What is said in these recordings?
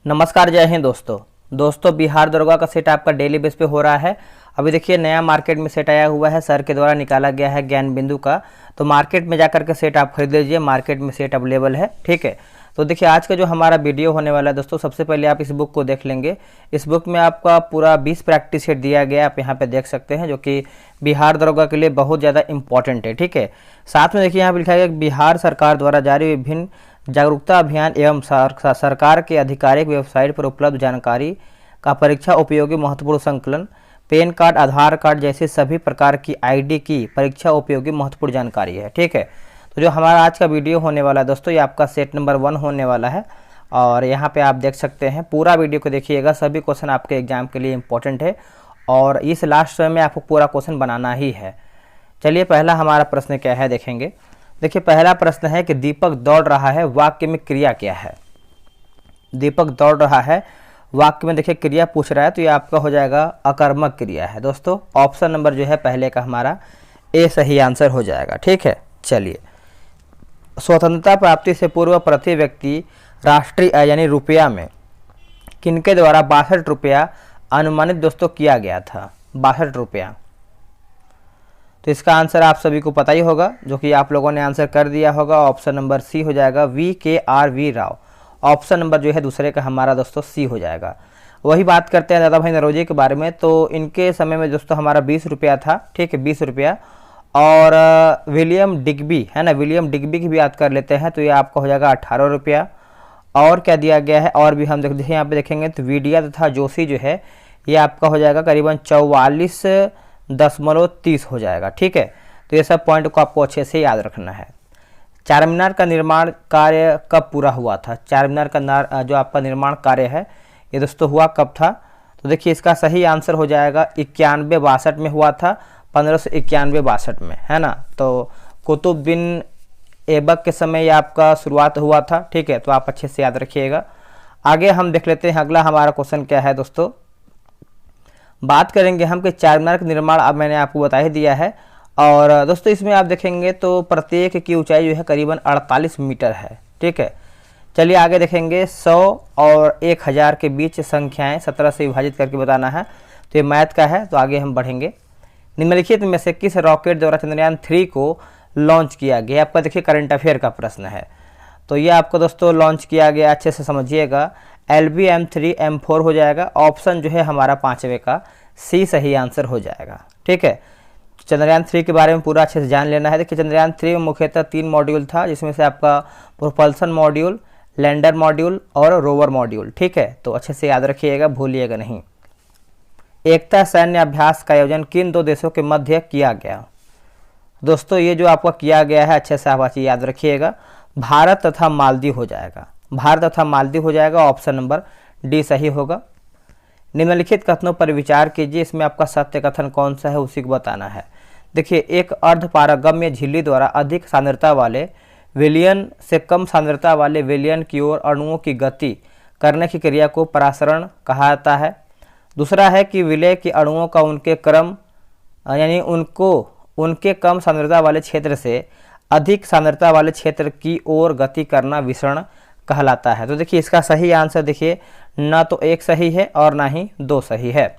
नमस्कार, जय हिंद दोस्तों बिहार दरोगा का सेट आपका डेली बेस पे हो रहा है। अभी देखिए नया मार्केट में सेट आया हुआ है, सर के द्वारा निकाला गया है ज्ञान बिंदु का। तो मार्केट में जाकर के सेट आप खरीद लीजिए, मार्केट में सेट अवेलेबल है। ठीक है, तो देखिए आज का जो हमारा वीडियो होने वाला है दोस्तों, सबसे पहले आप इस बुक को देख लेंगे। इस बुक में आपका पूरा 20 प्रैक्टिस सेट दिया गया है, आप यहाँ पे देख सकते हैं, जो कि बिहार दरोगा के लिए बहुत ज़्यादा इंपॉर्टेंट है। ठीक है, साथ में देखिए यहाँ पे लिखा है बिहार सरकार द्वारा जारी विभिन्न जागरूकता अभियान एवं सरकार के आधिकारिक वेबसाइट पर उपलब्ध जानकारी का परीक्षा उपयोगी महत्वपूर्ण संकलन, पैन कार्ड, आधार कार्ड जैसे सभी प्रकार की आईडी की परीक्षा उपयोगी महत्वपूर्ण जानकारी है। ठीक है, तो जो हमारा आज का वीडियो होने वाला है दोस्तों, ये आपका सेट नंबर 1 होने वाला है। और यहाँ पे आप देख सकते हैं, पूरा वीडियो को देखिएगा, सभी क्वेश्चन आपके एग्जाम के लिए इंपॉर्टेंट है और इस लास्ट समय में आपको पूरा क्वेश्चन बनाना ही है। चलिए पहला हमारा प्रश्न क्या है देखेंगे। देखिए पहला प्रश्न है कि दीपक दौड़ रहा है, वाक्य में क्रिया क्या है। दीपक दौड़ रहा है, वाक्य में देखिए क्रिया पूछ रहा है, तो ये आपका हो जाएगा अकर्मक क्रिया है दोस्तों। ऑप्शन नंबर जो है पहले का हमारा ए सही आंसर हो जाएगा। ठीक है, चलिए स्वतंत्रता प्राप्ति से पूर्व प्रति व्यक्ति राष्ट्रीय आय यानी रुपया में किनके द्वारा 62 रुपया अनुमानित दोस्तों किया गया था। 62 रुपया, तो इसका आंसर आप सभी को पता ही होगा, जो कि आप लोगों ने आंसर कर दिया होगा। ऑप्शन नंबर सी हो जाएगा, VKRV राव। ऑप्शन नंबर जो है दूसरे का हमारा दोस्तों सी हो जाएगा। वही बात करते हैं दादा भाई नौरोजी के बारे में, तो इनके समय में दोस्तों हमारा 20 रुपया था। ठीक है, 20 रुपया। और विलियम डिग्बी है ना, विलियम डिग्बी की भी याद कर लेते हैं, तो ये आपका हो जाएगा 18 रुपया। और क्या दिया गया है, और भी हम देखिए यहाँ पे देखेंगे तो वीडिया तथा जोशी जो है ये आपका हो जाएगा करीबन 44.30 हो जाएगा। ठीक है, तो ये सब पॉइंट को आपको अच्छे से याद रखना है। चार मीनार का निर्माण कार्य कब पूरा हुआ था। चार मीनार का जो आपका निर्माण कार्य है ये दोस्तों हुआ कब था, तो देखिए इसका सही आंसर हो जाएगा 91-62 में हुआ था, 1591-62 में, है ना। तो कुतुब बिन ऐबक के समय ये आपका शुरुआत हुआ था। ठीक है, तो आप अच्छे से याद रखिएगा। आगे हम देख लेते हैं, अगला हमारा क्वेश्चन क्या है दोस्तों। बात करेंगे हम कि चार मीनार का निर्माण, अब मैंने आपको बता ही दिया है। और दोस्तों इसमें आप देखेंगे तो प्रत्येक की ऊंचाई जो है करीबन 48 मीटर है। ठीक है, चलिए आगे देखेंगे। 100 और 1000 के बीच संख्याएं 17 से विभाजित करके बताना है, तो ये मैथ का है। तो आगे हम बढ़ेंगे। निम्नलिखित में से किस रॉकेट द्वारा चंद्रयान 3 को लॉन्च किया गया। आपका देखिए करंट अफेयर का प्रश्न है, तो ये आपको दोस्तों लॉन्च किया गया, अच्छे से समझिएगा। LV-M3-M4 हो जाएगा। ऑप्शन जो है हमारा 5वें का सी सही आंसर हो जाएगा। ठीक है, चंद्रयान 3 के बारे में पूरा अच्छे से जान लेना है। देखिए चंद्रयान 3 में मुख्यतः 3 मॉड्यूल था, जिसमें से आपका प्रोपल्सन मॉड्यूल, लैंडर मॉड्यूल और रोवर मॉड्यूल। ठीक है, तो अच्छे से याद रखिएगा, भूलिएगा नहीं। एकता सैन्य अभ्यास का आयोजन किन 2 देशों के मध्य किया गया। दोस्तों ये जो आपका किया गया है, अच्छे से आप अच्छी याद रखिएगा, भारत तथा मालदीव हो जाएगा। भारत तथा मालदीव हो जाएगा। ऑप्शन नंबर डी सही होगा। निम्नलिखित कथनों पर विचार कीजिए, इसमें आपका सत्य कथन कौन सा है उसी को बताना है। देखिए एक अर्धपारगम्य झिल्ली द्वारा अधिक सांद्रता वाले विलयन से कम सांद्रता वाले विलयन की ओर अणुओं की गति करने की क्रिया को परासरण कहा जाता है। दूसरा है कि विलय के अणुओं का उनके क्रम यानी उनके कम सांद्रता वाले क्षेत्र से अधिक सांद्रता वाले क्षेत्र की ओर गति करना विसरण कहलाता है। तो देखिए इसका सही आंसर देखिए ना तो 1 सही है और ना ही 2 सही है।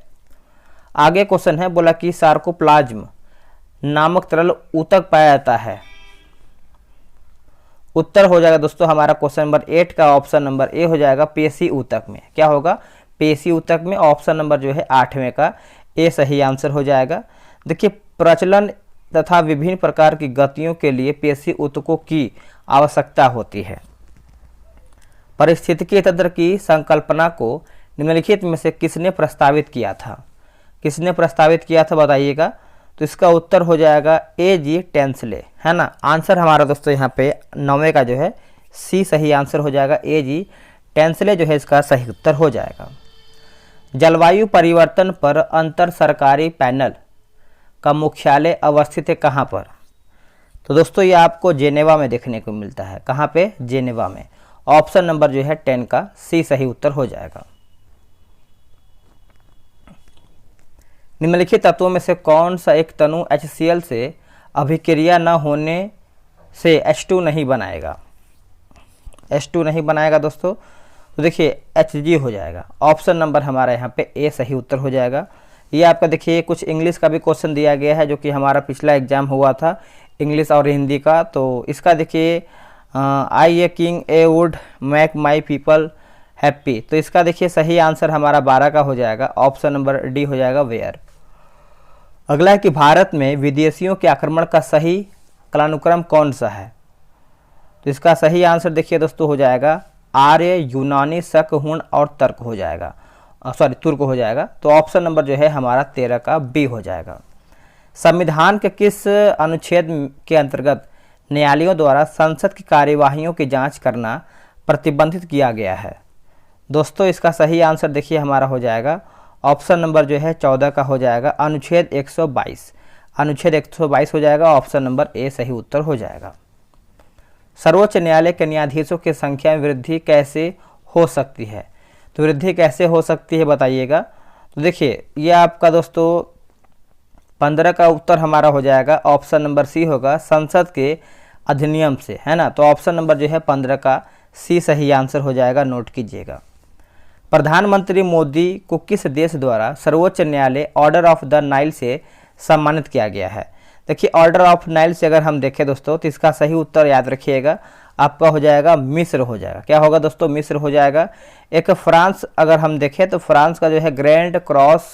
आगे क्वेश्चन है, बोला कि सार्कोप्लाज्म नामक तरल ऊतक पाया जाता है। उत्तर हो जाएगा दोस्तों हमारा क्वेश्चन नंबर 8 का ऑप्शन नंबर ए हो जाएगा, पेशी ऊतक में। क्या होगा, पेशी ऊतक में। ऑप्शन नंबर जो है 8वें का ए सही आंसर हो जाएगा। देखिए प्रचलन तथा विभिन्न प्रकार की गतियों के लिए पेशी ऊतकों की आवश्यकता होती है। परिस्थितिकी तंत्र की संकल्पना को निम्नलिखित में से किसने प्रस्तावित किया था। किसने प्रस्तावित किया था बताइएगा, तो इसका उत्तर हो जाएगा A.G. टेंसले, है ना। आंसर हमारा दोस्तों यहाँ पे 9वें का जो है सी सही आंसर हो जाएगा। A.G. टेंसले जो है इसका सही उत्तर हो जाएगा। जलवायु परिवर्तन पर अंतर सरकारी पैनल का मुख्यालय अवस्थित है कहाँ पर। तो दोस्तों ये आपको जेनेवा में देखने को मिलता है। कहाँ पे, जेनेवा में। ऑप्शन नंबर जो है 10 का सी सही उत्तर हो जाएगा। निम्नलिखित तत्वों में से कौन सा एक तनु HCl से अभिक्रिया न होने से H2 नहीं बनाएगा। H2 नहीं बनाएगा दोस्तों, तो देखिए HG हो जाएगा। ऑप्शन नंबर हमारा यहाँ पे ए सही उत्तर हो जाएगा। ये आपका देखिए कुछ इंग्लिश का भी क्वेश्चन दिया गया है, जो कि हमारा पिछला एग्जाम हुआ था इंग्लिश और हिंदी का। तो इसका देखिए I a king a would make my people happy, तो इसका देखिए सही आंसर हमारा 12 का हो जाएगा। ऑप्शन नंबर डी हो जाएगा वेयर। अगला है कि भारत में विदेशियों के आक्रमण का सही कालानुक्रम कौन सा है। तो इसका सही आंसर देखिए दोस्तों हो जाएगा आर्य, यूनानी, शक, हुन और तर्क हो जाएगा, तुर्क हो जाएगा। तो ऑप्शन नंबर जो है हमारा 13 का बी हो जाएगा। संविधान के किस अनुच्छेद के अंतर्गत न्यायालयों द्वारा संसद की कार्यवाहियों की जांच करना प्रतिबंधित किया गया है। दोस्तों इसका सही आंसर देखिए हमारा हो जाएगा ऑप्शन नंबर जो है 14 का हो जाएगा, अनुच्छेद 122। अनुच्छेद 122 हो जाएगा। ऑप्शन नंबर ए सही उत्तर हो जाएगा। सर्वोच्च न्यायालय के न्यायाधीशों की संख्या में वृद्धि कैसे हो सकती है। तो वृद्धि कैसे हो सकती है बताइएगा। तो देखिए ये आपका दोस्तों 15 का उत्तर हमारा हो जाएगा। ऑप्शन नंबर सी होगा, संसद के अधिनियम से, है ना। तो ऑप्शन नंबर जो है 15 का सी सही आंसर हो जाएगा, नोट कीजिएगा। प्रधानमंत्री मोदी को किस देश द्वारा सर्वोच्च न्यायालय ऑर्डर ऑफ द नाइल से सम्मानित किया गया है। देखिए ऑर्डर ऑफ नाइल से अगर हम देखें दोस्तों तो इसका सही उत्तर याद रखिएगा आपका हो जाएगा मिस्र हो जाएगा। क्या होगा दोस्तों, मिस्र हो जाएगा। एक फ्रांस अगर हम देखें तो फ्रांस का जो है grand cross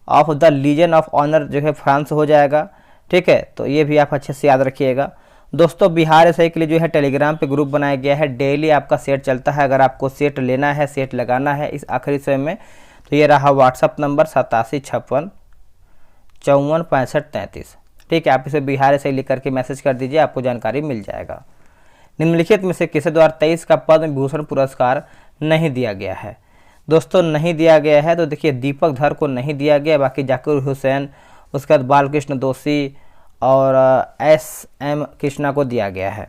of the legion of honour जो है फ्रांस हो जाएगा। ठीक है, तो ये भी आप अच्छे से याद रखिएगा। दोस्तों बिहार एसआई के लिए जो है टेलीग्राम पे ग्रुप बनाया गया है, डेली आपका सेट चलता है। अगर आपको सेट लेना है, सेट लगाना है इस आखिरी समय में, तो ये रहा व्हाट्सअप नंबर 8756 54 65 33। ठीक है, आप इसे बिहार एसआई लिख करके मैसेज कर दीजिए, आपको जानकारी मिल जाएगा। निम्नलिखित में से किसे द्वारा 23 का पद्म विभूषण पुरस्कार नहीं दिया गया है। दोस्तों नहीं दिया गया है तो देखिए दीपक धर को नहीं दिया गया, बाकी जाकिर हुसैन, उसके बाद बालकृष्ण दोषी और SM कृष्णा को दिया गया है।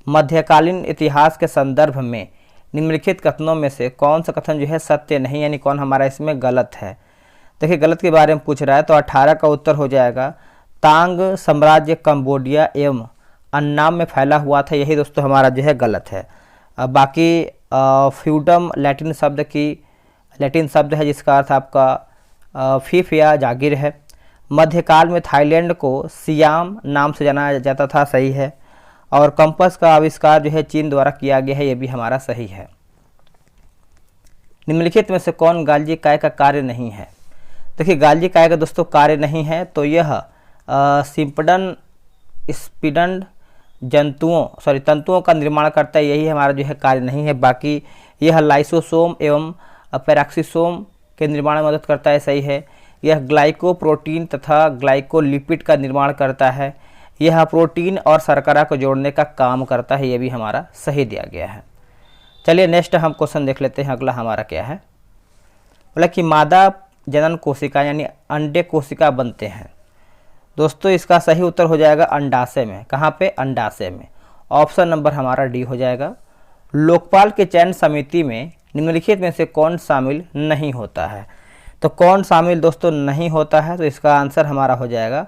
मध्यकालीन इतिहास के संदर्भ में निम्नलिखित कथनों में से कौन सा कथन जो है सत्य नहीं, यानी कौन हमारा इसमें गलत है। देखिए गलत के बारे में पूछ रहा है, तो 18 का उत्तर हो जाएगा तांग साम्राज्य कंबोडिया एवं अन्नाम में फैला हुआ था, यही दोस्तों हमारा जो है गलत है। बाकी फ्यूडम लैटिन शब्द है जिसका अर्थ आपका फीफ या जागीर है। मध्यकाल में थाईलैंड को सियाम नाम से जाना जाता था, सही है। और कंपास का आविष्कार जो है चीन द्वारा किया गया है, ये भी हमारा सही है। निम्नलिखित में से कौन गालजी काय का कार्य नहीं है। देखिए गालजी काय का दोस्तों कार्य नहीं है, तो यह सिंपडन स्पीडन तंतुओं का निर्माण करता है, यही हमारा जो है कार्य नहीं है। बाकी यह लाइसोसोम एवं पैराक्सिसोम के निर्माण में मदद करता है, सही है। यह ग्लाइकोप्रोटीन तथा ग्लाइकोलिपिड का निर्माण करता है। यह प्रोटीन और शर्करा को जोड़ने का काम करता है, यह भी हमारा सही दिया गया है। चलिए नेक्स्ट हम क्वेश्चन देख लेते हैं। अगला हमारा क्या है, बोला कि मादा जनन कोशिका यानी अंडे कोशिका बनते हैं। दोस्तों इसका सही उत्तर हो जाएगा अंडाशय में। कहाँ पे, अंडाशय में। ऑप्शन नंबर हमारा डी हो जाएगा। लोकपाल के चयन समिति में निम्नलिखित में से कौन शामिल नहीं होता है। तो कौन शामिल दोस्तों नहीं होता है, तो इसका आंसर हमारा हो जाएगा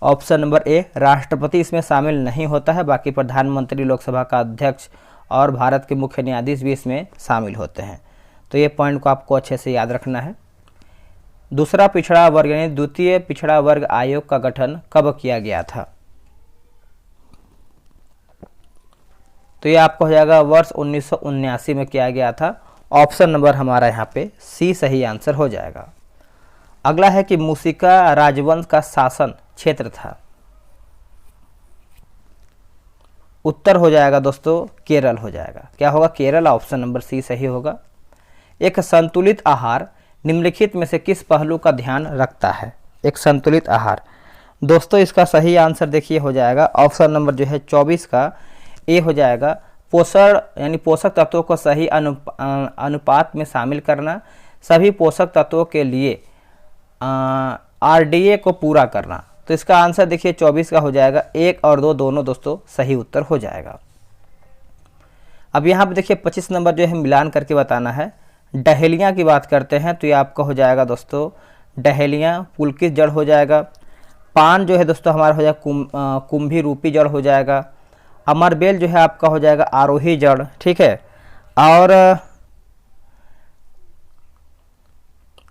ऑप्शन नंबर ए, राष्ट्रपति इसमें शामिल नहीं होता है। बाकी प्रधानमंत्री, लोकसभा का अध्यक्ष और भारत के मुख्य न्यायाधीश भी इसमें शामिल होते हैं। तो ये पॉइंट को आपको अच्छे से याद रखना है। दूसरा पिछड़ा वर्ग यानी द्वितीय पिछड़ा वर्ग आयोग का गठन कब किया गया था। तो ये आपको हो जाएगा वर्ष 1979 में किया गया था। ऑप्शन नंबर हमारा यहाँ पे सी सही आंसर हो जाएगा। अगला है कि मूशिका राजवंश का शासन क्षेत्र था। उत्तर हो जाएगा दोस्तों केरल हो जाएगा। क्या होगा, केरल। ऑप्शन नंबर सी सही होगा। एक संतुलित आहार निम्नलिखित में से किस पहलू का ध्यान रखता है। एक संतुलित आहार, दोस्तों इसका सही आंसर देखिए हो जाएगा ऑप्शन नंबर जो है 24 का ए हो जाएगा। पोषण यानी पोषक तत्वों को सही अनुपात में शामिल करना, सभी पोषक तत्वों के लिए RDA को पूरा करना। तो इसका आंसर देखिए 24 का हो जाएगा। 1 और 2 दोनों दोस्तों सही उत्तर हो जाएगा। अब यहाँ पे देखिए 25 नंबर जो है मिलान करके बताना है। डहेलिया की बात करते हैं तो ये आपका हो जाएगा दोस्तों डहेलिया पुलकित जड़ हो जाएगा। पान जो है दोस्तों हमारा हो जाएगा कुंभी रूपी जड़ हो जाएगा। अमरबेल जो है आपका हो जाएगा आरोही जड़। ठीक है, और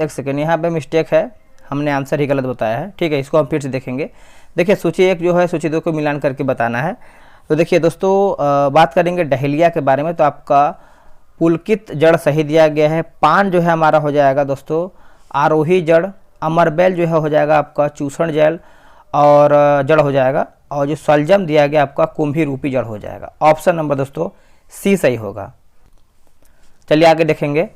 एक सेकेंड, यहाँ पे मिस्टेक है, हमने आंसर ही गलत बताया है। ठीक है, इसको हम फिर से देखेंगे। देखिए सूची 1 जो है सूची 2 को मिलान करके बताना है। तो देखिए दोस्तों, बात करेंगे डहेलिया के बारे में, तो आपका पुलकित जड़ सही दिया गया है। पान जो है हमारा हो जाएगा दोस्तों आरोही जड़। अमरबेल जो है हो जाएगा आपका चूषण जल और जड़ हो जाएगा। और जो सलजम दिया गया आपका कुंभी रूपी जड़ हो जाएगा। ऑप्शन नंबर दोस्तों सी सही होगा। चलिए आगे देखेंगे।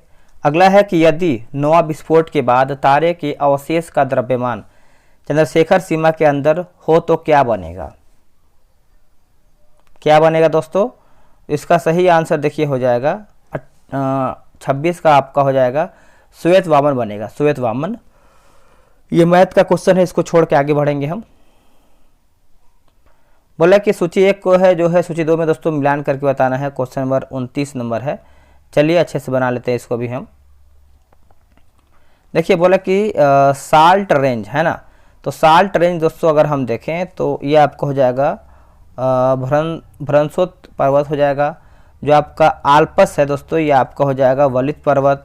अगला है कि यदि नोवा विस्फोट के बाद तारे के अवशेष का द्रव्यमान चंद्रशेखर सीमा के अंदर हो तो क्या बनेगा? क्या बनेगा दोस्तों? इसका सही आंसर देखिए हो जाएगा 26 का आपका हो जाएगा श्वेत वामन बनेगा, श्वेत वामन। ये मैथ का क्वेश्चन है, इसको छोड़ के आगे बढ़ेंगे हम। बोला कि सूची 1 को है जो है सूची 2 में दोस्तों मिलान करके बताना है। क्वेश्चन नंबर 29 नंबर है। चलिए अच्छे से बना लेते हैं इसको भी हम। देखिए बोला कि साल्ट रेंज है ना, तो साल्ट रेंज दोस्तों अगर हम देखें तो ये आपको हो जाएगा भ्रंशोत पर्वत हो जाएगा। जो आपका आल्पस है दोस्तों ये आपका हो जाएगा वलित पर्वत।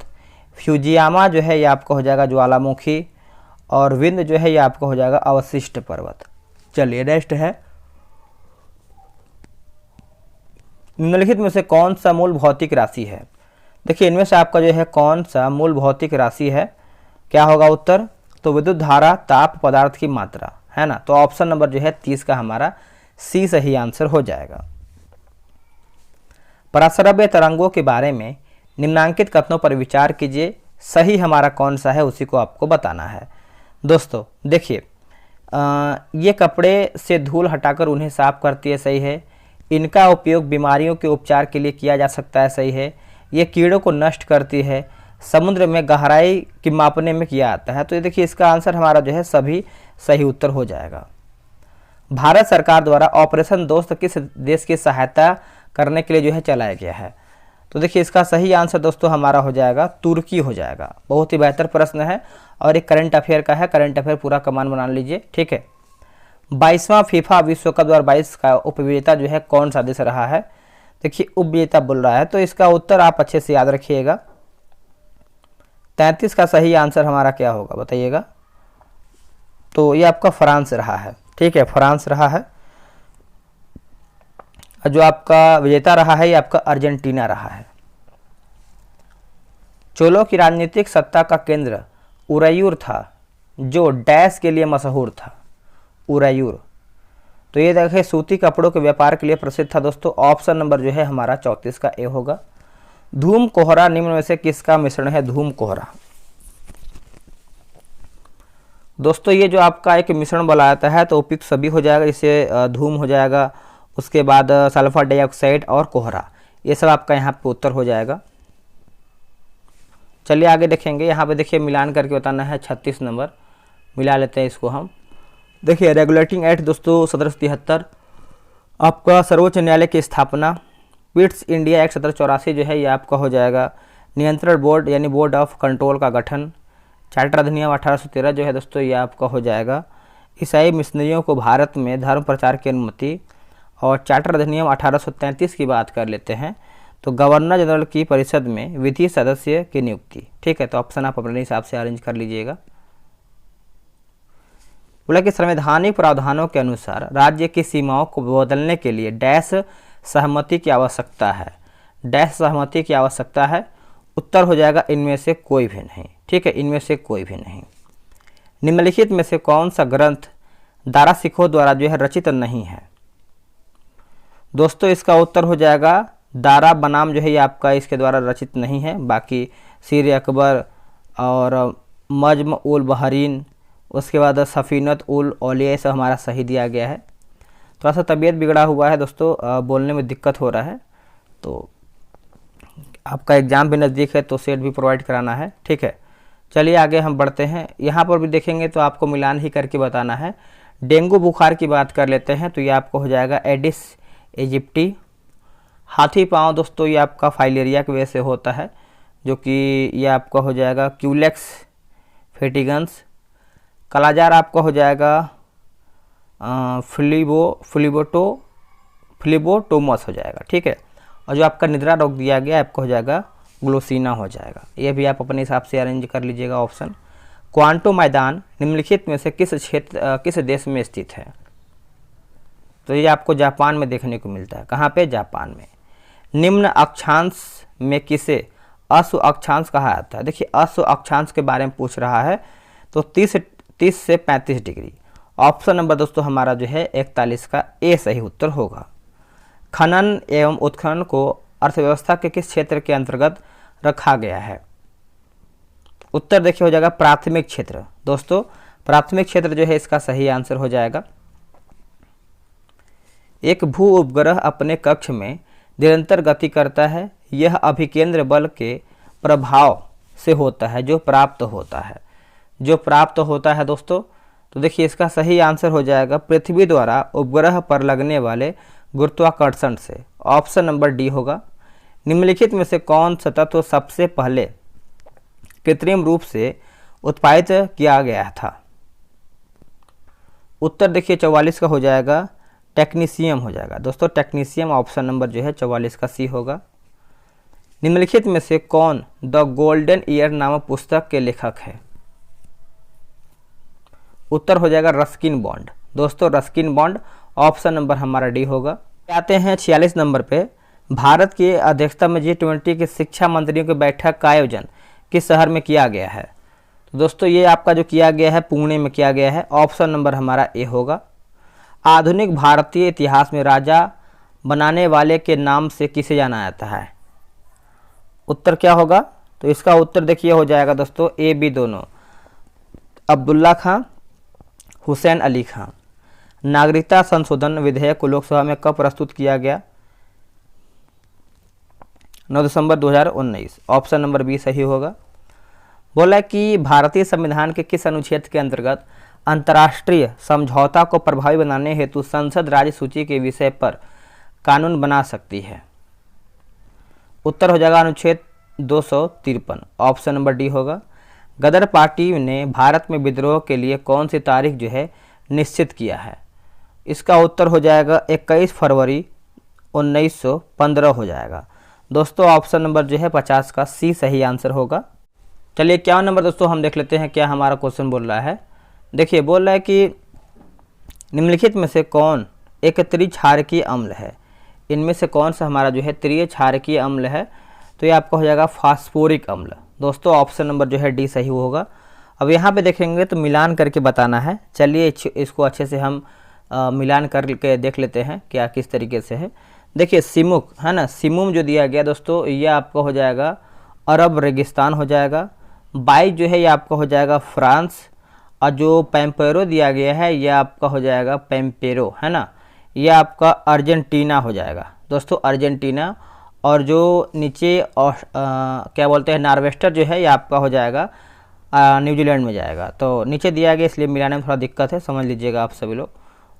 फ्यूजियामा जो है ये आपका हो जाएगा ज्वालामुखी। और विंद जो है ये आपका हो जाएगा अवशिष्ट पर्वत। चलिए नेक्स्ट है, निम्नलिखित में से कौन सा मूल भौतिक राशि है? देखिए इनमें से आपका जो है कौन सा मूल भौतिक राशि है, क्या होगा उत्तर? तो विद्युत धारा, ताप, पदार्थ की मात्रा, है ना। तो ऑप्शन नंबर जो है 30 का हमारा सी सही आंसर हो जाएगा। पराश्रव्य तरंगों के बारे में निम्नांकित कथनों पर विचार कीजिए। सही हमारा कौन सा है उसी को आपको बताना है। दोस्तों देखिए ये कपड़े से धूल हटाकर उन्हें साफ करती है, सही है। इनका उपयोग बीमारियों के उपचार के लिए किया जा सकता है, सही है। ये कीड़ों को नष्ट करती है। समुद्र में गहराई की मापने में किया आता है। तो ये देखिए इसका आंसर हमारा जो है सभी सही उत्तर हो जाएगा। भारत सरकार द्वारा ऑपरेशन दोस्त किस देश की सहायता करने के लिए जो है चलाया गया है? तो देखिए इसका सही आंसर दोस्तों हमारा हो जाएगा तुर्की हो जाएगा। बहुत ही बेहतर प्रश्न है और एक करंट अफेयर का है। करंट अफेयर पूरा कमान बना लीजिए, ठीक है। 22वां फीफा विश्व कप 2022 का उपविजेता जो है कौन सा देश रहा है? देखिए उपविजेता बोल रहा है तो इसका उत्तर आप अच्छे से याद रखिएगा। 33 का सही आंसर हमारा क्या होगा बताइएगा? तो ये आपका फ्रांस रहा है, ठीक है, फ्रांस रहा है। जो आपका विजेता रहा है ये आपका अर्जेंटीना रहा है। चोलों की राजनीतिक सत्ता का केंद्र उरैयूर था, जो डैश के लिए मशहूर था। उरैयूर, तो ये देखिए सूती कपड़ों के व्यापार के लिए प्रसिद्ध था दोस्तों। ऑप्शन नंबर जो है हमारा 34 का ए होगा। धूम कोहरा निम्न में से किसका मिश्रण है? धूम कोहरा दोस्तों ये जो आपका एक मिश्रण बनाता है तो उपयुक्त सभी हो जाएगा। जैसे धूम हो जाएगा, उसके बाद सल्फर डाइऑक्साइड और कोहरा, ये सब आपका यहाँ पे उत्तर हो जाएगा। चलिए आगे देखेंगे। यहाँ पे देखिए मिलान करके बताना है 36 नंबर। मिला लेते हैं इसको हम। देखिए रेगुलेटिंग एक्ट दोस्तों 1773, आपका सर्वोच्च न्यायालय की स्थापना। पिट्स इंडिया एक्ट 1784 जो है ये आपका हो जाएगा नियंत्रण बोर्ड यानी बोर्ड ऑफ कंट्रोल का गठन। चार्टर अधिनियम 1813 जो है दोस्तों ये आपका हो जाएगा ईसाई मिशनरियों को भारत में धर्म प्रचार की अनुमति। और चार्टर अधिनियम 1833 की बात कर लेते हैं तो गवर्नर जनरल की परिषद में विधि सदस्य की नियुक्ति, ठीक है। तो ऑप्शन आप अपने हिसाब से अरेंज कर लीजिएगा। बोला कि संवैधानिक प्रावधानों के अनुसार राज्य की सीमाओं को बदलने के लिए डैश सहमति की आवश्यकता है। डैश सहमति की आवश्यकता है। उत्तर हो जाएगा इनमें से कोई भी नहीं, ठीक है, इनमें से कोई भी नहीं। निम्नलिखित में से कौन सा ग्रंथ दारा सिखों द्वारा जो है रचित नहीं है? दोस्तों इसका उत्तर हो जाएगा दारा बनाम जो है ये आपका इसके द्वारा रचित नहीं है। बाकी सीर अकबर और मज्म उल बहरीन, उसके बाद सफ़ीनत उल औलिया सब हमारा सही दिया गया है। थोड़ा सा तबीयत बिगड़ा हुआ है दोस्तों, बोलने में दिक्कत हो रहा है, तो आपका एग्ज़ाम भी नज़दीक है तो सेट भी प्रोवाइड कराना है, ठीक है। चलिए आगे हम बढ़ते हैं। यहाँ पर भी देखेंगे तो आपको मिलान ही करके बताना है। डेंगू बुखार की बात कर लेते हैं तो ये आपको हो जाएगा एडिस इजिप्टी। हाथी पाँव दोस्तों ये आपका फाइलेरिया की वजह से होता है, जो कि ये आपका हो जाएगा क्यूलेक्स फेटिगन्स। कालाजार आपका हो जाएगा फ्लिबोटोमस हो जाएगा, ठीक है। और जो आपका निद्रा रोग दिया गया आपको हो जाएगा ग्लोसिना हो जाएगा। ये भी आप अपने हिसाब से अरेंज कर लीजिएगा ऑप्शन। क्वांटो मैदान निम्नलिखित में से किस देश में स्थित है? तो ये आपको जापान में देखने को मिलता है। कहाँ पे? जापान में। निम्न अक्षांश में किसे अश्व अक्षांश कहा जाता है? देखिए अश्व अक्षांश के बारे में पूछ रहा है, तो 30 से 35 डिग्री। ऑप्शन नंबर दोस्तों हमारा जो है 41 का ए सही उत्तर होगा। खनन एवं उत्खनन को अर्थव्यवस्था के किस क्षेत्र के अंतर्गत रखा गया है? उत्तर देखिए हो जाएगा प्राथमिक क्षेत्र। दोस्तों प्राथमिक क्षेत्र जो है इसका सही आंसर हो जाएगा। एक भू उपग्रह अपने कक्ष में निरंतर गति करता है। यह अभिकेंद्र बल के प्रभाव से होता है जो प्राप्त होता है दोस्तों। तो देखिए इसका सही आंसर हो जाएगा पृथ्वी द्वारा उपग्रह पर लगने वाले गुरुत्वाकर्षण से। ऑप्शन नंबर डी होगा। निम्नलिखित में से कौन सा तत्व सबसे पहले कृत्रिम रूप से उत्पादित किया गया था? उत्तर देखिए 44 का हो जाएगा टेक्नीशियम हो जाएगा। दोस्तों टेक्नीशियम ऑप्शन नंबर जो है 44 का सी होगा। निम्नलिखित में से कौन द गोल्डन ईयर नामक पुस्तक के लेखक है? उत्तर हो जाएगा रस्किन बॉन्ड। दोस्तों रस्किन बॉन्ड ऑप्शन नंबर हमारा डी होगा। आते हैं 46 नंबर पे। भारत की अध्यक्षता में G20 के शिक्षा मंत्रियों की बैठक का आयोजन किस शहर में किया गया है? तो दोस्तों ये आपका जो किया गया है पुणे में किया गया है। ऑप्शन नंबर हमारा ए होगा। आधुनिक भारतीय इतिहास में राजा बनाने वाले के नाम से किसे जाना जाता है? उत्तर क्या होगा? तो इसका उत्तर देखिए हो जाएगा दोस्तों ए बी दोनों। अब्दुल्ला खां, हुसैन अली खां। नागरिकता संशोधन विधेयक को लोकसभा में कब प्रस्तुत किया गया? 9 दिसंबर 2019। ऑप्शन नंबर बी सही होगा। बोला कि भारतीय संविधान के किस अनुच्छेद के अंतर्गत अंतर्राष्ट्रीय समझौता को प्रभावी बनाने हेतु संसद राज्य सूची के विषय पर कानून बना सकती है? उत्तर हो जाएगा अनुच्छेद 253। ऑप्शन नंबर डी होगा। गदर पार्टी ने भारत में विद्रोह के लिए कौन सी तारीख जो है निश्चित किया है? इसका उत्तर हो जाएगा 21 फरवरी 1915 हो जाएगा। दोस्तों ऑप्शन नंबर जो है 50 का सी सही आंसर होगा। चलिए 51 नंबर दोस्तों हम देख लेते हैं क्या हमारा क्वेश्चन बोल रहा है। देखिए बोल रहा है कि निम्नलिखित में से कौन एक त्रिक्षारकीय अम्ल है? इनमें से कौन सा हमारा जो है त्रिक्षारकीय अम्ल है? तो ये आपका हो जाएगा फास्फोरिक अम्ल। दोस्तों ऑप्शन नंबर जो है डी सही होगा। अब यहाँ पे देखेंगे तो मिलान करके बताना है। चलिए इसको अच्छे से हम मिलान करके देख लेते हैं क्या किस तरीके से है। देखिए सिमुक है ना, सिमुम जो दिया गया दोस्तों ये आपका हो जाएगा अरब रेगिस्तान हो जाएगा। बाई जो है ये आपका हो जाएगा फ्रांस। और जो पैम्पेरो दिया गया है ये आपका हो जाएगा पैम्पेरो है ना, ये आपका अर्जेंटीना हो जाएगा दोस्तों, अर्जेंटीना। और जो नीचे क्या बोलते हैं नार्वेस्टर जो है ये आपका हो जाएगा न्यूजीलैंड में जाएगा। तो नीचे दिया गया इसलिए मिलाने में थोड़ा दिक्कत है, समझ लीजिएगा आप सभी लोग।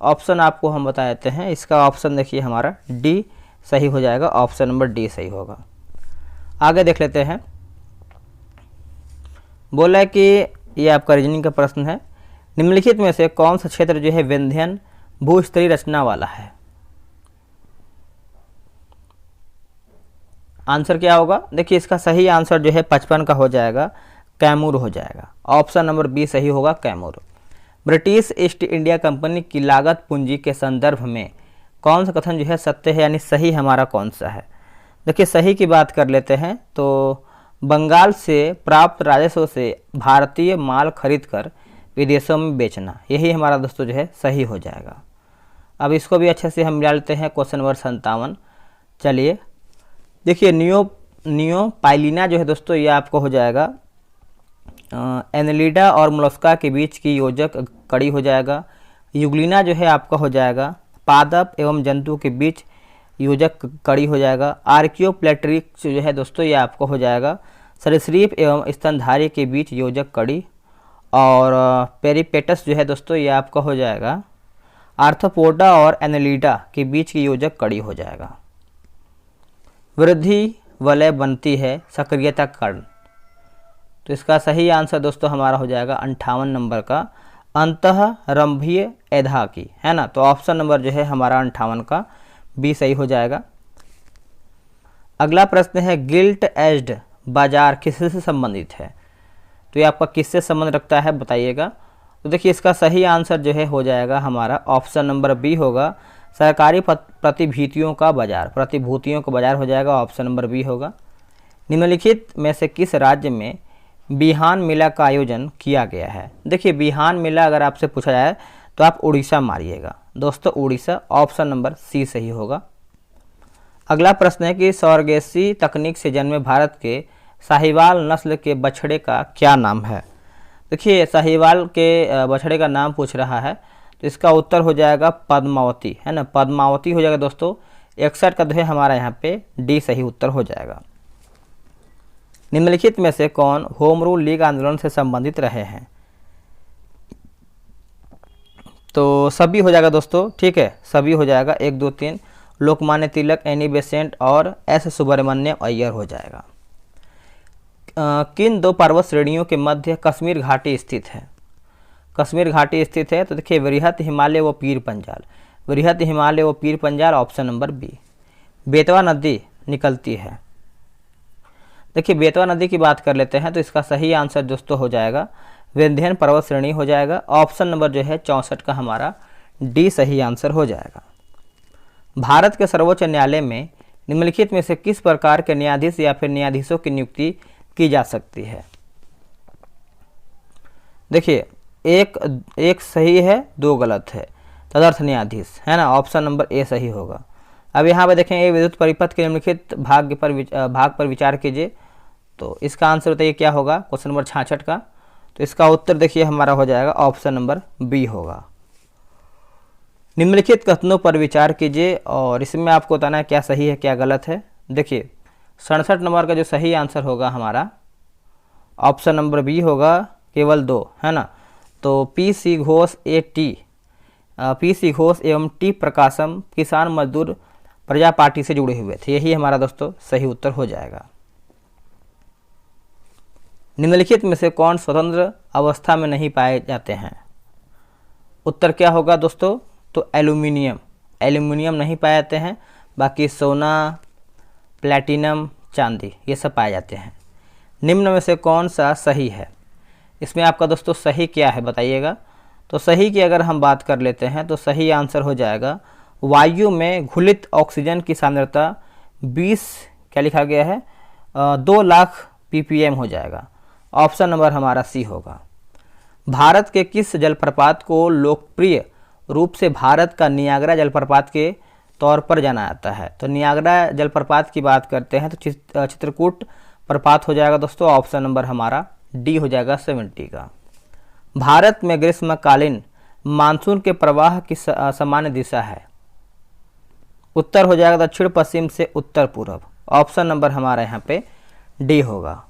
ऑप्शन आपको हम बता देते हैं। इसका ऑप्शन देखिए हमारा डी सही हो जाएगा। ऑप्शन नंबर डी सही होगा। आगे देख लेते हैं। बोला है कि ये आपका रीजनिंग का प्रश्न है। निम्नलिखित में से कौन सा क्षेत्र जो है विंध्यन भूस्तरीय रचना वाला है? आंसर क्या होगा? देखिए इसका सही आंसर जो है 55 का हो जाएगा कैमूर हो जाएगा। ऑप्शन नंबर बी सही होगा Kaimur. British east India company की लागत पूंजी के संदर्भ में कौन सा कथन जो है सत्य है, यानी सही हमारा कौन सा है? देखिए सही की बात कर लेते हैं तो बंगाल से प्राप्त राजस्व से भारतीय माल खरीदकर विदेशों में बेचना, यही हमारा दोस्तों जो है सही हो जाएगा। अब इसको भी अच्छे से हम मिला लेते हैं। Question number 57। चलिए देखिए नियोपाइलिना जो है दोस्तों ये आपको हो जाएगा एनेलिडा और मोलस्का के बीच की योजक कड़ी हो जाएगा। युग्लिना जो है आपका हो जाएगा पादप एवं जंतु के बीच योजक कड़ी हो जाएगा। आर्कियोप्लेट्रिक्स जो है दोस्तों ये आपको हो जाएगा सरीसृप एवं स्तनधारी के बीच योजक कड़ी। और पेरिपेटस जो है दोस्तों ये आपका हो जाएगा आर्थ्रोपोडा और एनेलिडा के बीच की योजक कड़ी हो जाएगा। वृद्धि वलय बनती है सक्रियता कर्ण, तो इसका सही आंसर दोस्तों हमारा हो जाएगा 58 नंबर का अंतःरंभीय एधा की, है ना। तो ऑप्शन नंबर जो है हमारा 58 का बी सही हो जाएगा। अगला प्रश्न है गिल्ट एज्ड बाजार किससे संबंधित है? तो ये आपका किससे संबंध रखता है बताइएगा। तो देखिए इसका सही आंसर जो है हो जाएगा हमारा ऑप्शन नंबर बी होगा, सरकारी प्रतिभूतियों का बाजार, प्रतिभूतियों का बाजार हो जाएगा, ऑप्शन नंबर बी होगा। निम्नलिखित में से किस राज्य में बिहान मेला का आयोजन किया गया है? देखिए बिहान मेला अगर आपसे पूछा जाए तो आप उड़ीसा मारिएगा दोस्तों, उड़ीसा, ऑप्शन नंबर सी सही होगा। अगला प्रश्न है कि सौरगेसी तकनीक से जन्मे भारत के साहिवाल नस्ल के बछड़े का क्या नाम है? देखिए साहिवाल के बछड़े का नाम पूछ रहा है, तो इसका उत्तर हो जाएगा पद्मावती, है ना, पद्मावती हो जाएगा दोस्तों। 61 का जो है हमारा यहाँ पे डी सही उत्तर हो जाएगा। निम्नलिखित में से कौन होम रूल लीग आंदोलन से संबंधित रहे हैं? तो सभी हो जाएगा दोस्तों, ठीक है, सभी हो जाएगा, 1 2 3, लोकमान्य तिलक, एनी बेसेंट और एस सुब्रमण्यम अय्यर हो जाएगा। किन 2 पर्वत श्रेणियों के मध्य कश्मीर घाटी स्थित है? कश्मीर घाटी स्थित है तो देखिए वृहत हिमालय व पीर पंजाल, वृहत हिमालय व Pir Panjal, option number B. Betwa नदी निकलती है, देखिए बेतवा नदी की बात कर लेते हैं तो इसका सही आंसर दोस्तों हो जाएगा विंध्यन पर्वत श्रेणी हो जाएगा, ऑप्शन नंबर जो है 64 का हमारा डी सही आंसर हो जाएगा। भारत के सर्वोच्च न्यायालय में निम्नलिखित में से किस प्रकार के न्यायाधीश या फिर न्यायाधीशों की नियुक्ति की जा सकती है? देखिए एक सही है, 2 गलत है, तदर्थ न्यायाधीश, है ना, ऑप्शन नंबर ए सही होगा। अब यहाँ पे देखें विद्युत परिपथ के निम्नलिखित भाग पर विचार कीजिए, तो इसका आंसर बताइए क्या होगा क्वेश्चन नंबर 66 का। तो इसका उत्तर देखिए हमारा हो जाएगा ऑप्शन नंबर बी होगा। निम्नलिखित कथनों पर विचार कीजिए और इसमें आपको बताना है क्या सही है क्या गलत है। देखिए 67 नंबर का जो सही आंसर होगा हमारा ऑप्शन नंबर बी होगा, केवल 2, है ना। तो पी.सी. घोष पी.सी. घोष एवं टी प्रकाशम किसान मजदूर प्रजा पार्टी से जुड़े हुए थे, यही हमारा दोस्तों सही उत्तर हो जाएगा। निम्नलिखित में से कौन स्वतंत्र अवस्था में नहीं पाए जाते हैं? उत्तर क्या होगा दोस्तों? तो एल्यूमिनियम नहीं पाए जाते हैं, बाकी सोना, प्लैटिनम, चांदी ये सब पाए जाते हैं। निम्न में से कौन सा सही है? इसमें आपका दोस्तों सही क्या है बताइएगा। तो सही की अगर हम बात कर लेते हैं तो सही आंसर हो जाएगा वायु में घुलित ऑक्सीजन की सांद्रता 20 क्या लिखा गया है 2 लाख ppm हो जाएगा, ऑप्शन नंबर हमारा सी होगा। भारत के किस जलप्रपात को लोकप्रिय रूप से भारत का नियाग्रा जलप्रपात के तौर पर जाना जाता है? तो नियाग्रा जलप्रपात की बात करते हैं तो चित्रकूट प्रपात हो जाएगा दोस्तों, ऑप्शन नंबर हमारा डी हो जाएगा 70 का। भारत में ग्रीष्मकालीन मानसून के प्रवाह की सामान्य दिशा है? उत्तर हो जाएगा दक्षिण पश्चिम से उत्तर पूर्व, ऑप्शन नंबर हमारा यहाँ पे डी होगा।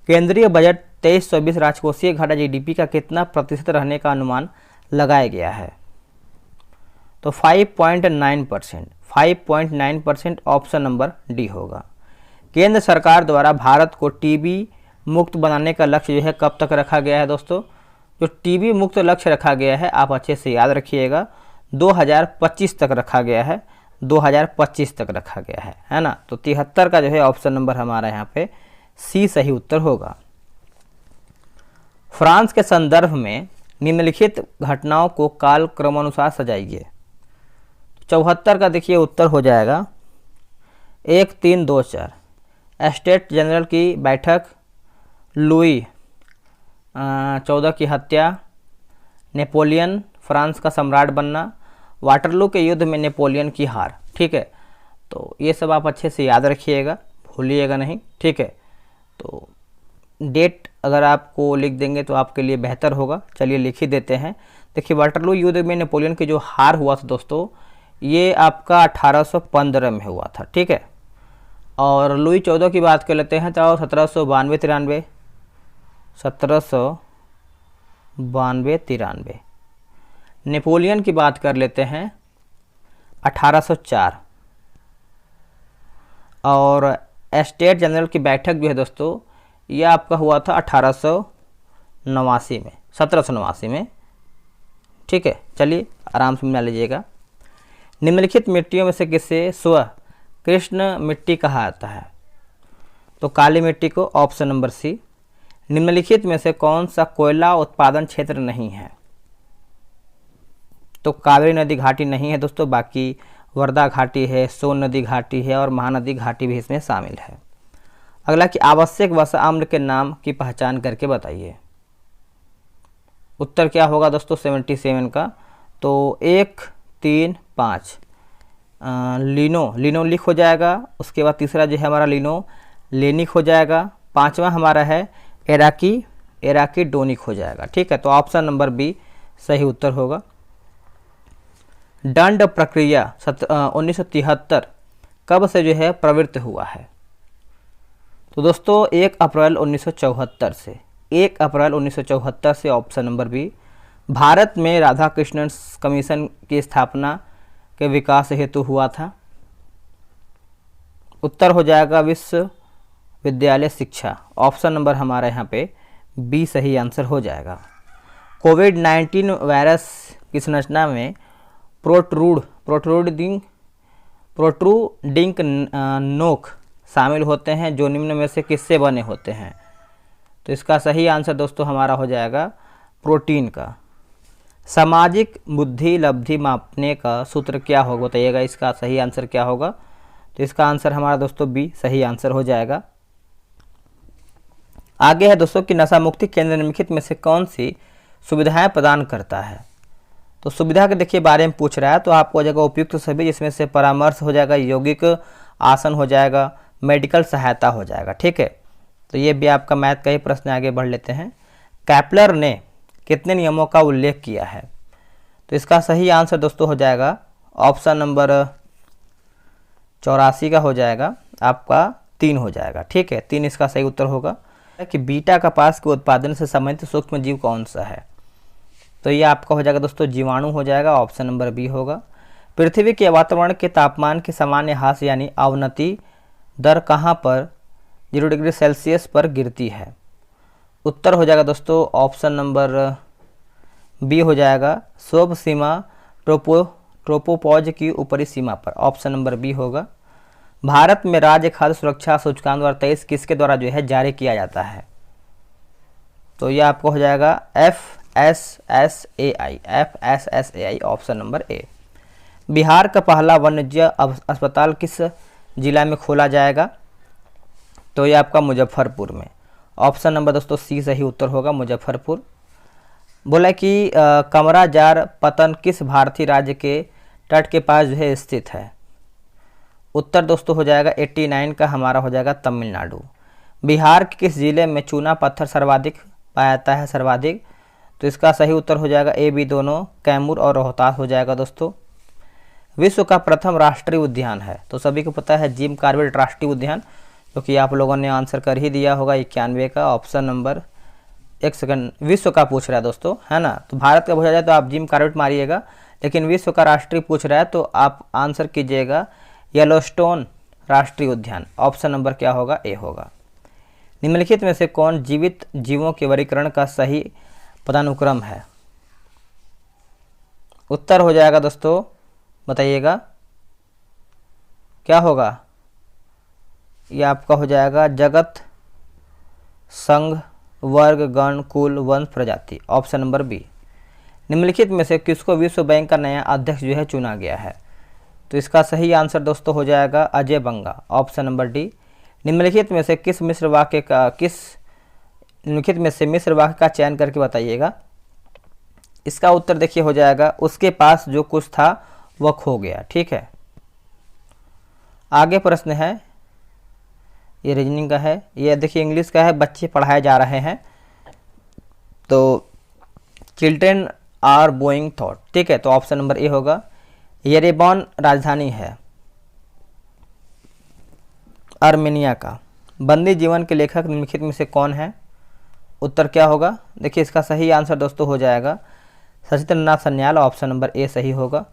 केंद्रीय बजट 23-24 राजकोषीय घाटा जीडीपी का कितना प्रतिशत रहने का अनुमान लगाया गया है? तो 5.9%, 5.9%, ऑप्शन नंबर डी होगा। केंद्र सरकार द्वारा भारत को टीबी मुक्त बनाने का लक्ष्य जो है कब तक रखा गया है दोस्तों? जो टीबी मुक्त लक्ष्य रखा गया है आप अच्छे से याद रखिएगा, 2025 तक रखा गया है, 2025 तक रखा गया है ना। तो 73 का जो है ऑप्शन नंबर हमारा यहाँ पे सी सही उत्तर होगा। फ्रांस के संदर्भ में निम्नलिखित घटनाओं को काल क्रमानुसार सजाइए। 74 का देखिए उत्तर हो जाएगा 1324, स्टेट जनरल की बैठक, लुई 14 की हत्या, नेपोलियन फ्रांस का सम्राट बनना, वाटरलू के युद्ध में नेपोलियन की हार। ठीक है, तो ये सब आप अच्छे से याद रखिएगा, भूलिएगा नहीं। ठीक है, तो डेट अगर आपको लिख देंगे तो आपके लिए बेहतर होगा। चलिए लिख ही देते हैं। देखिए वाटरलू युद्ध में नेपोलियन की जो हार हुआ था दोस्तों, ये आपका 1815 में हुआ था। ठीक है, और लुई 14 की बात कर लेते हैं तो 1792-93, 1792-93। नेपोलियन की बात कर लेते हैं 1804, और स्टेट जनरल की बैठक जो है दोस्तों ये आपका हुआ था 1889 में, 1789 में। ठीक है, चलिए आराम से मिला लीजिएगा। निम्नलिखित मिट्टियों में से किसे स्व कृष्ण मिट्टी कहा जाता है? तो काली मिट्टी को, ऑप्शन नंबर सी। निम्नलिखित में से कौन सा कोयला उत्पादन क्षेत्र नहीं है? तो कावेरी नदी घाटी नहीं है दोस्तों, बाकी वर्धा घाटी है, सोन नदी घाटी है और महानदी घाटी भी इसमें शामिल है। अगला कि आवश्यक वसा अम्ल के नाम की पहचान करके बताइए। उत्तर क्या होगा दोस्तों 77 का? तो 1, 3, 5 लिनोलिक हो जाएगा। उसके बाद तीसरा जो है हमारा लिनोलेनिक हो जाएगा। पांचवा हमारा है एराकीडोनिक हो जाएगा। ठीक है, तो ऑप्शन नंबर बी सही उत्तर होगा। दंड प्रक्रिया 1973 कब से जो है प्रवृत्त हुआ है? तो दोस्तों 1 अप्रैल 1974 से, 1 अप्रैल 1974 से ऑप्शन नंबर बी। भारत में राधा कृष्णन कमीशन की स्थापना के विकास हेतु हुआ था। उत्तर हो जाएगा विश्वविद्यालय शिक्षा, ऑप्शन नंबर हमारा यहाँ पे बी सही आंसर हो जाएगा। कोविड-19 वायरस की संरचना में प्रोट्रूडिंग नोक शामिल होते हैं, जो निम्न में से किससे बने होते हैं? तो इसका सही आंसर दोस्तों हमारा हो जाएगा प्रोटीन का। सामाजिक बुद्धि लब्धि मापने का सूत्र क्या होगा बताइएगा, इसका सही आंसर क्या होगा? तो इसका आंसर हमारा दोस्तों बी सही आंसर हो जाएगा। आगे है दोस्तों कि नशा मुक्ति केंद्र निम्नलिखित में से कौन सी सुविधाएं प्रदान करता है? तो सुविधा के देखिए बारे में पूछ रहा है, तो आपको हो जाएगा उपयुक्त सभी, जिसमें से परामर्श हो जाएगा, यौगिक आसन हो जाएगा, मेडिकल सहायता हो जाएगा। ठीक है, तो ये भी आपका मैथ का ही प्रश्न। आगे बढ़ लेते हैं। कैपलर ने कितने नियमों का उल्लेख किया है? तो इसका सही आंसर दोस्तों हो जाएगा ऑप्शन नंबर 84 का हो जाएगा, आपका 3 हो जाएगा। ठीक है, 3 इसका सही उत्तर होगा। कि बीटा कपास के उत्पादन से संबंधित सूक्ष्म जीव कौन सा है? तो ये आपका हो जाएगा दोस्तों जीवाणु हो जाएगा, ऑप्शन नंबर बी होगा। पृथ्वी के वातावरण के तापमान के सामान्य ह्रास यानी अवनति दर कहाँ पर 0 डिग्री सेल्सियस पर गिरती है? उत्तर हो जाएगा दोस्तों ऑप्शन नंबर बी हो जाएगा, शोभ सीमा ट्रोपोपॉज की ऊपरी सीमा पर, ऑप्शन नंबर बी होगा। भारत में राज्य खाद्य सुरक्षा सूचकांक 2023 किसके द्वारा जो है जारी किया जाता है? तो ये आपको हो जाएगा FSSAI, option number A. Bihar का पहला वन्यजीव अस्पताल किस जिला में खोला जाएगा? तो ये आपका मुजफ्फरपुर में, ऑप्शन नंबर दोस्तों सी सही उत्तर होगा, मुजफ्फरपुर। बोला कि कमराजार पतन किस भारतीय राज्य के तट के पास जो है स्थित है? उत्तर दोस्तों हो जाएगा 89 का हमारा हो जाएगा तमिलनाडु। बिहार के किस जिले में चूना पत्थर सर्वाधिक पाया जाता है? सर्वाधिक, तो इसका सही उत्तर हो जाएगा ए बी दोनों, कैमूर और रोहतास हो जाएगा दोस्तों। विश्व का प्रथम राष्ट्रीय उद्यान है, तो सभी को पता है जिम कॉर्बेट राष्ट्रीय उद्यान, जो कि आप लोगों ने आंसर कर ही दिया होगा 91 का, ऑप्शन नंबर, एक सेकंड, विश्व का पूछ रहा है दोस्तों, है ना? तो भारत का पूछा जाए तो आप जिम कॉर्बेट मारिएगा, लेकिन विश्व का राष्ट्रीय पूछ रहा है तो आप आंसर कीजिएगा येलोस्टोन राष्ट्रीय उद्यान, ऑप्शन नंबर क्या होगा? ए होगा। निम्नलिखित में से कौन जीवित जीवों के वर्गीकरण का सही पदानुक्रम है? उत्तर हो जाएगा दोस्तों, बताइएगा क्या होगा? ये आपका हो जाएगा जगत, संघ, वर्ग, गण, कुल, वंश, प्रजाति, ऑप्शन नंबर बी। निम्नलिखित में से किसको विश्व बैंक का नया अध्यक्ष जो है चुना गया है? तो इसका सही आंसर दोस्तों हो जाएगा अजय बंगा, ऑप्शन नंबर डी। निम्नलिखित में से मिस्र वाक्य का चयन करके बताइएगा। इसका उत्तर देखिए हो जाएगा उसके पास जो कुछ था वह खो गया। ठीक है, आगे प्रश्न है, ये रीजनिंग का है, ये देखिए इंग्लिश का है, बच्चे पढ़ाए जा रहे हैं। तो चिल्ड्रेन आर बोइंग थॉट, ठीक है, तो ऑप्शन नंबर ए होगा। येरेवान राजधानी है आर्मेनिया का। बंदी जीवन के लेखक निम्नलिखित में से कौन है? उत्तर क्या होगा? देखिए इसका सही आंसर दोस्तों हो जाएगा Sachindranath Sanyal, option number A सही होगा।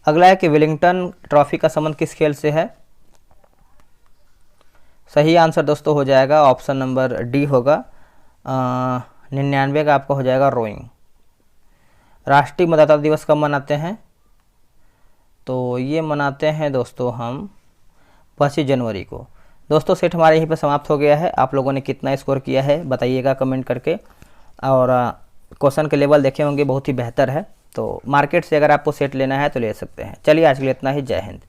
अगला है कि वेलिंगटन ट्रॉफी का संबंध किस खेल से है? सही आंसर दोस्तों हो जाएगा ऑप्शन नंबर डी होगा, 99 का आपका हो जाएगा रोइंग। राष्ट्रीय मतदाता दिवस कब मनाते हैं? तो ये मनाते हैं दोस्तों हम 25 जनवरी को। दोस्तों सेट हमारे यहीं पर समाप्त हो गया है। आप लोगों ने कितना स्कोर किया है बताइएगा कमेंट करके। और क्वेश्चन के लेवल देखे होंगे बहुत ही बेहतर है। तो मार्केट से अगर आपको सेट लेना है तो ले सकते हैं। चलिए आज के लिए इतना ही। जय हिंद।